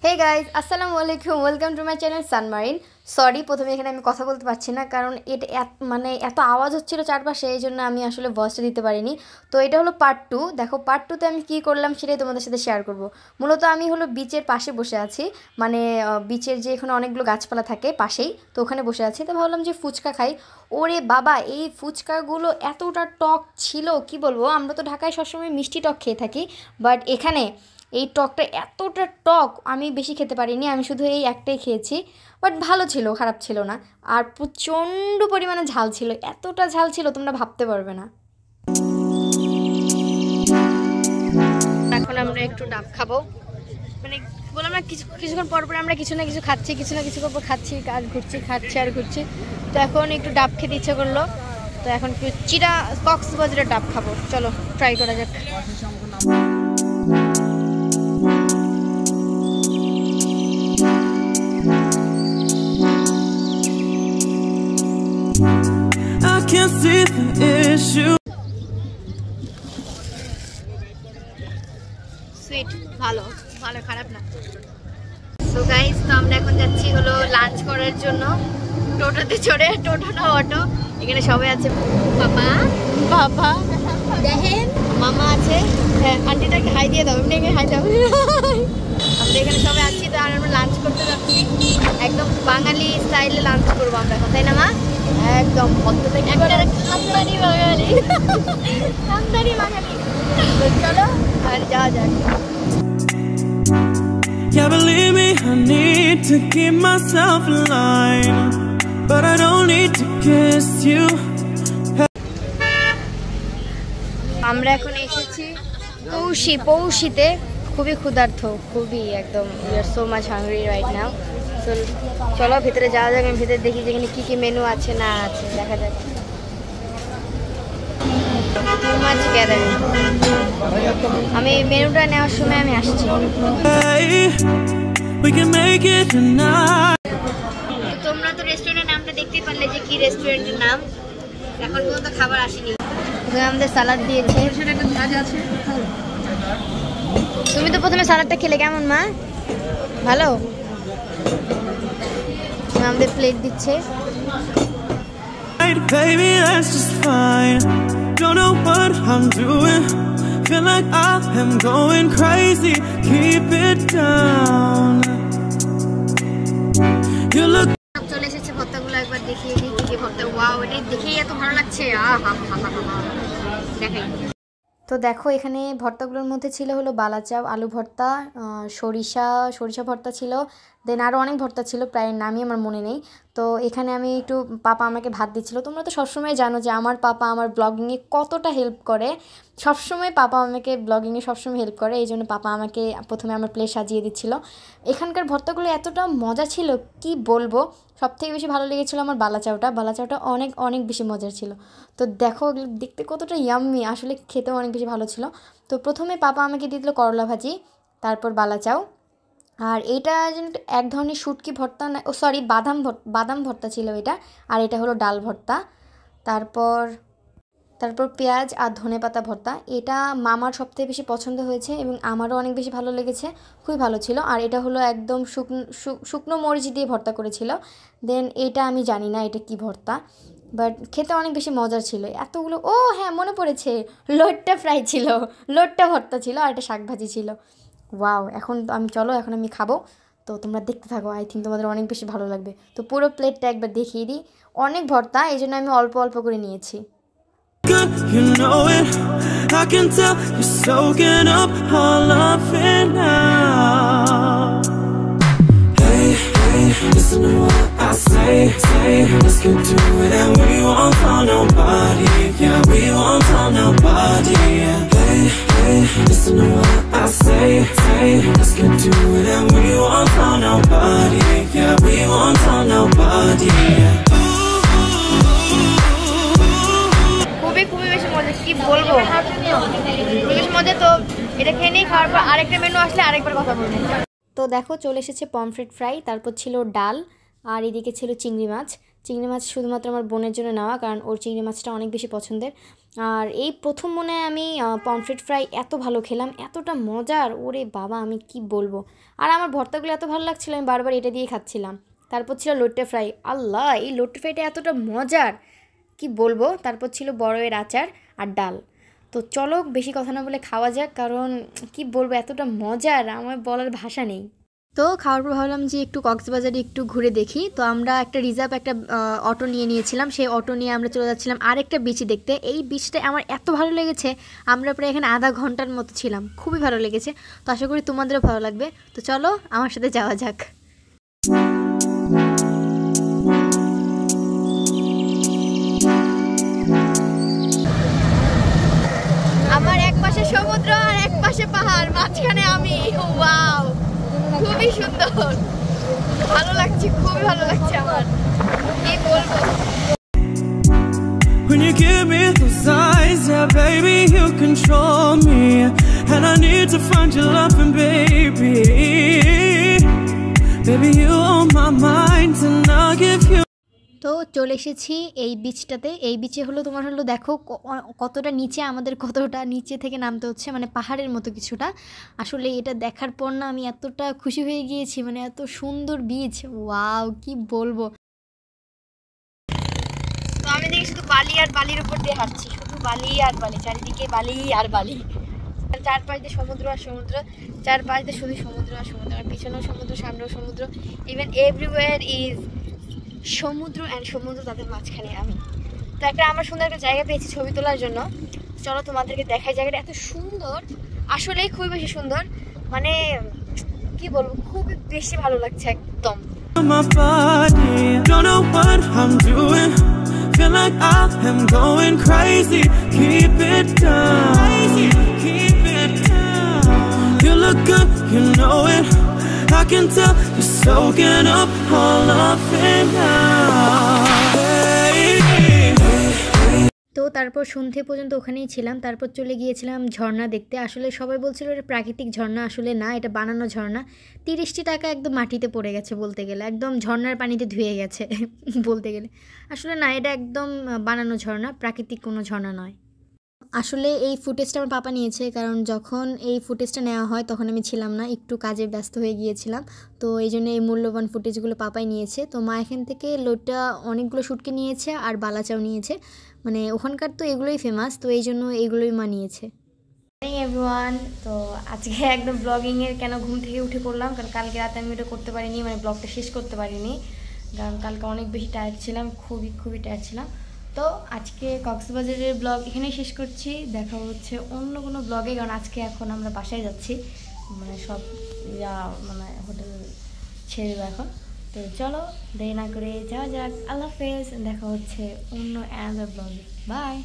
हे guys আসসালামু আলাইকুম welcome to my channel সানমারিন। সরি প্রথমে এখানে আমি কথা বলতে পারছি না, কারণ এটা মানে এত আওয়াজ হচ্ছিল চারপাশে, এই জন্য আমি আসলে ভয়েসটা দিতে পারিনি। তো এটা হলো পার্ট 2। দেখো পার্ট 2তে আমি কী করলাম সেটাই তোমাদের সাথে শেয়ার করব। মূলত আমি হলো বিচের পাশে বসে আছি, মানে বিচের যে এখানে অনেকগুলো গাছপালা থাকে পাশেই, তো ওখানে বসে আছি। তো ভাবলাম যে ফুচকা খাই। ওরে বাবা, এই ফুচকাগুলো এতটা টক ছিল কি বলবো। আমরা তো ঢাকায় সবসময় মিষ্টি টক খেয়ে থাকি, বাট এখানে এই টকটা এতটা টক আমি বেশি খেতে পারিনি, আমি শুধু এই একটাই খেয়েছি। বাট ভালো ছিল, খারাপ ছিল না। আর প্রচণ্ড পরিমাণে ঝাল ছিল, এতটা ঝাল ছিল তোমরা ভাবতে পারবে না। এখন আমরা একটু ডাব খাবো, মানে বললাম না কিছুক্ষণ পর পর আমরা কিছু না কিছু খাচ্ছি, কিছু না কিছু পর খাচ্ছি আর ঘুরছি, খাচ্ছি আর ঘুরছি। তো এখন একটু ডাব খেতে ইচ্ছে করলো, তো এখন একটু কক্সবাজারের ডাব খাবো। চলো ট্রাই করা যাক। Can't see the issue. Sweet, ভালো ভালো, খারাপ না। সো গাইস, তো আমরা এখন যাচ্ছি হলো লাঞ্চ করার জন্য টোটোতে চড়ে। টোটো না অটো, এখানে সবাই আছে। বাবা বাবা দেখেন, মামা আছে। হ্যাঁ, আন্টিটাকে হাই দিয়ে দাও, এমনি হাই দাও। আমরা এখানে সবাই আছি, তো আমরা লাঞ্চ করতে যাচ্ছি। একদম বাঙালি স্টাইলে লাঞ্চ করবো আমরা এখন, তাই না মা? একদম খানদানি বাঙালি, খানদানি বাঙালি। চলো আর যাওয়া যাক। Yeah, believe me, I need to keep myself in line, but I don't need to kiss you. আমরা এখন এসেছি পৌষিতে। খুবই ক্ষুধার্ত, খুবই একদম we are so much hungry right now. চলো ভিতরে যাওয়া যাক। আমি ভিতরে দেখি যেখানে কী কী মেনু আছে না আছে, দেখা যাক। আমি মেনুটা নেওয়ার সময় আমি আসছি। তোমরা তো রেস্টুরেন্টের নামটা দেখতেই পারলে যে কি রেস্টুরেন্টের নাম। এখন পর্যন্ত খাবার আসেনি। আমাদের সালাদ দিয়েছে। তুমি তো প্রথমে সালাদটা খেলে, কেমন মা? ভালো। আমাদের প্লেট দিচ্ছে। Baby, that's just fine. Don't know what I'm doing. Feel like I am going crazy. Keep it down. You look. চলে এসেছে ভর্তাগুলো, একবার দেখিয়ে দিই কি কি ভর্তা। ওয়াও, এটা দেখেই এত ভালো লাগছে। দেখাই। তো দেখো এখানে ভর্তাগুলোর মধ্যে ছিল হলো বালাচাও, আলু ভর্তা, সরিষা ভর্তা ছিল, দেন আরও অনেক ভর্তা ছিল, প্রায় নামই আমার মনে নেই। তো এখানে আমি একটু পাপা আমাকে ভাত দিচ্ছিল। তোমরা তো সবসময় জানো যে আমার পাপা আমার ব্লগিংয়ে কতটা হেল্প করে। সবসময় পাপা আমাকে ব্লগিংয়ে সবসময় হেল্প করে, এই জন্য পাপা আমাকে প্রথমে আমার প্লেট সাজিয়ে দিচ্ছিল। এখানকার ভর্তাগুলো এতটা মজা ছিল কি বলবো। সবথেকে বেশি ভালো লেগেছিলো আমার বালাচাওটা অনেক অনেক বেশি মজার ছিল। তো দেখো ওগুলো দেখতে কতটা ইয়াম্মি, আসলে খেতেও অনেক বেশি ভালো ছিল। তো প্রথমে পাপা আমাকে দিয়ে দিল করলা ভাজি, তারপর বালাচাও। আর এইটা যেন এক ধরনের শুটকি ভর্তা না, ও সরি বাদাম ভর্তা ছিল এটা। আর এটা হলো ডাল ভর্তা। তারপর পেঁয়াজ আর ধনেপাতা ভর্তা। এটা মামার সবথেকে বেশি পছন্দ হয়েছে এবং আমারও অনেক বেশি ভালো লেগেছে, খুবই ভালো ছিল। আর এটা হলো একদম শুকনো মরিচ দিয়ে ভর্তা করেছিল। দেন এটা আমি জানি না এটা কি ভর্তা, বাট খেতে অনেক বেশি মজার ছিল। এতগুলো, ও হ্যাঁ মনে পড়েছে, লোটটা ফ্রাই ছিল, লোটটা ভর্তা ছিল, আর একটা শাক ভাজি ছিল। ওয়াও, এখন আমি খাবো। তো তোমরা দেখতে থাকো, আই থিঙ্ক তোমাদের অনেক বেশি ভালো লাগবে। তো পুরো প্লেটটা একবার দেখিয়ে দিই। অনেক ভর্তা, এই জন্য আমি অল্প অল্প করে নিয়েছি। You know it, I can tell you're soaking up all of it now. Hey, listen to what I say, let's get to it and we won't tell nobody, yeah, we won't tell nobody, yeah. Hey, listen to what I say, let's get to it and we won't tell nobody, yeah, we won't tell nobody, yeah. খুবই বেশি মজা, কি বলবো, বেশি মজা। তো এটা খেয়ে নিয়ে খাওয়ার পর আরেকটা মেনু আসলে আরেকবার কথা বলবো। তো দেখো চলে এসেছে পমফ্রেট ফ্রাই, তারপর ছিল ডাল, আর এদিকে ছিল চিংড়ি মাছ। চিংড়ি মাছ শুধুমাত্র আমার বোনের জন্য নেওয়া, কারণ ওর চিংড়ি মাছটা অনেক বেশি পছন্দের। আর এই প্রথম মনে হয় আমি পমফ্রেট ফ্রাই এত ভালো খেলাম, এতটা মজার, ওরে বাবা আমি কি বলবো। আর আমার ভর্তাগুলো এত ভালো লাগছিলো, আমি বারবার এটা দিয়ে খাচ্ছিলাম। তারপর ছিল লোটে ফ্রাই, আল্লাহ এই লোটে ফ্রাইটা এতটা মজার কি বলবো। তারপর ছিল বড়য়ের আচার আর ডাল। তো চলো বেশি কথা না বলে খাওয়া যাক, কারণ কি বলবো এতটা মজার আমার বলার ভাষা নেই। তো খাওয়ার পর ভাবলাম যে একটু কক্সবাজারে একটু ঘুরে দেখি। তো আমরা একটা রিজার্ভ একটা অটো নিয়েছিলাম, সেই অটো নিয়ে আমরা চলে যাচ্ছিলাম আরেকটা বিচ দেখতে। এই বিচটা আমার এত ভালো লেগেছে, আমরা প্রায় এখানে আধা ঘন্টার মতো ছিলাম, খুবই ভালো লেগেছে। তো আশা করি তোমাদেরও ভালো লাগবে। তো চলো আমার সাথে যাওয়া যাক। আমার এক পাশে সমুদ্র আর এক পাশে পাহাড়, মাঝখানে আমি। ওয়াও, খুবই সুন্দর, ভালো লাগছে, খুবই ভালো লাগছে আমার, কি বলবো। When you give me those eyes, yeah baby, you control me, and I need to find your loving, baby. Baby, you on my mind, and I'll give you. তো চলে এসেছি এই বিচটাতে। এই বিচে হলো তোমার হলো দেখো কতটা নিচে, আমাদের কতটা নিচে থেকে নামতে হচ্ছে, মানে পাহাড়ের মতো কিছুটা। আসলে এটা দেখার পর না আমি এতটা খুশি হয়ে গিয়েছি, মানে এত সুন্দর বিচ, ওয়াও কি বলবো। তো আমি দেখি শুধু বালি আর বালির উপর দিয়ে হাঁটছি, শুধু বালি আর বালি, চারিদিকে বালি আর বালি, চারপাশ দিয়ে সমুদ্র আর সমুদ্র, চারপাশ দিয়ে শুধু সমুদ্র আর সমুদ্র, আর পিছনেও সমুদ্র, সামনেও সমুদ্র, ইভেন এভরিওয়্যার ইজ সমুদ্র অ্যান্ড সমুদ্র, তাদের মাঝখানে আমি। তো একটা আমরা সুন্দর একটা জায়গা পেয়েছি ছবি তোলার জন্য। চলো তোমাদেরকে দেখাই, জায়গাটা এত সুন্দর, আসলেই খুবই বেশি সুন্দর, মানে কি বলবো, খুবই বেশি ভালো লাগছে একদম। My body, don't know what I'm doing, feel like I am going crazy, keep it down, keep it down. You look good, you know it, I can tell you're soaking up all of it now. তো তারপর সন্ধে পর্যন্ত ওখানেই ছিলাম, তারপর চলে গিয়েছিলাম ঝর্ণা দেখতে। আসলে সবাই বলছিল এটা প্রাকৃতিক ঝর্ণা, আসলে না, এটা বানানো ঝর্ণা। 30টি টাকা একদম মাটিতে পড়ে গেছে বলতে গেলে, একদম ঝর্ণার পানিতে ধুয়ে গেছে বলতে গেলে। আসলে না, এটা একদম বানানো ঝর্ণা, প্রাকৃতিক কোনো ঝর্ণা নয়। আসলে এই ফুটেজটা আমার পাপা নিয়েছে, কারণ যখন এই ফুটেজটা নেওয়া হয় তখন আমি ছিলাম না, একটু কাজে ব্যস্ত হয়ে গিয়েছিলাম। তো এই জন্য এই মূল্যবান ফুটেজগুলো পাপাই নিয়েছে। তো মা এখান থেকে লোটা অনেকগুলো শুটকি নিয়েছে আর বালাচাও নিয়েছে, মানে ওখানকার তো এগুলোই ফেমাস, তো এই জন্য এইগুলোই মা নিয়েছে। এভরিওয়ান, তো আজকে একদম ব্লগিংয়ের কেন ঘুম থেকে উঠে পড়লাম, কারণ কালকে রাতে আমি ওটা করতে পারিনি, মানে ব্লগটা শেষ করতে পারিনি, কারণ কালকে অনেক বেশি টায়ার্ড ছিলাম, খুবই টায়ার্ড ছিলাম। তো আজকে কক্সবাজারের ব্লগ এখানেই শেষ করছি, দেখা হচ্ছে অন্য কোনো ব্লগে, কারণ আজকে এখন আমরা বাসায় যাচ্ছি, মানে সব মানে হোটেল ছেড়ে দেবো এখন। তো চলো দেরি না করে যাওয়া যাক, আল্লাহ হাফেজ, দেখা হচ্ছে অন্য অ্যানাদার ব্লগে, বাই।